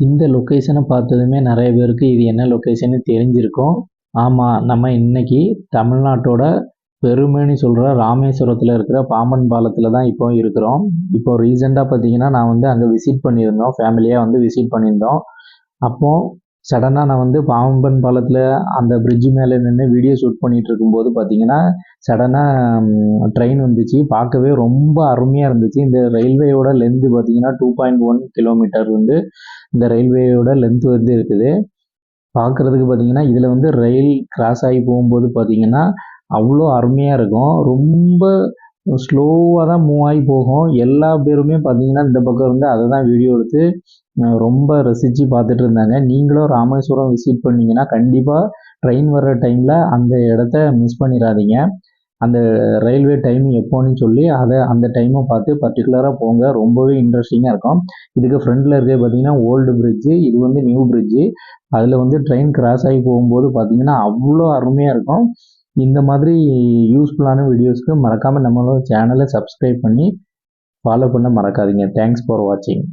இந்த லொக்கேஷனை பார்த்ததுமே நிறைய பேருக்கு இது என்ன லொக்கேஷன்னு தெரிஞ்சிருக்கும். ஆமாம், நம்ம இன்னைக்கு தமிழ்நாட்டோட பெருமைன்னு சொல்கிற ராமேஸ்வரத்தில் இருக்கிற பாம்பன் பாலத்தில் தான் இப்போ இருக்கிறோம். இப்போ ரீசெண்டாக பார்த்தீங்கன்னா நான் வந்து அங்கே விசிட் பண்ணியிருந்தோம், ஃபேமிலியாக வந்து விசிட் பண்ணியிருந்தோம். அப்போது சடனாக நான் வந்து பாம்பன் பாலத்தில் அந்த பிரிட்ஜு மேலே நின்று வீடியோ ஷூட் பண்ணிகிட்டு இருக்கும்போது பார்த்தீங்கன்னா சடனாக ட்ரெயின் வந்துச்சு. பார்க்கவே ரொம்ப அருமையாக இருந்துச்சு. இந்த ரயில்வேயோட லென்த்து பார்த்தீங்கன்னா 2.1 கிலோமீட்டர் வந்து இந்த ரயில்வேயோட லென்த் வந்து இருக்குது. பார்க்குறதுக்கு பார்த்தீங்கன்னா இதில் வந்து ரயில் கிராஸ் ஆகி போகும்போது பார்த்தீங்கன்னா அவ்வளோ அருமையாக இருக்கும். ரொம்ப ஸ்லோவாக தான் மூவ் ஆகி போகும். எல்லா பேருமே பார்த்தீங்கன்னா இந்த பக்கம் இருந்து அதை தான் வீடியோ எடுத்து ரொம்ப ரசித்து பார்த்துட்டு இருந்தாங்க. நீங்களும் ராமேஸ்வரம் விசிட் பண்ணிங்கன்னா கண்டிப்பாக ட்ரெயின் வர்ற டைமில் அந்த இடத்த மிஸ் பண்ணிடாதீங்க. அந்த ரயில்வே டைம் எப்போன்னு சொல்லி அந்த டைமை பார்த்து பர்டிகுலராக போங்க. ரொம்பவே இன்ட்ரெஸ்டிங்காக இருக்கும். இதுக்கு ஃப்ரண்டில் இருக்கிறது பார்த்தீங்கன்னா ஓல்டு பிரிட்ஜு, இது வந்து நியூ பிரிட்ஜு. அதில் வந்து ட்ரெயின் கிராஸ் ஆகி போகும்போது பார்த்தீங்கன்னா அவ்வளோ அருமையாக இருக்கும். இந்த மாதிரி யூஸ்ஃபுல்லான வீடியோஸ்க்கு மறக்காமல் நம்மளோட சேனலை சப்ஸ்கிரைப் பண்ணி ஃபாலோ பண்ண மறக்காதீங்க. தேங்க்ஸ் ஃபார் வாட்சிங்.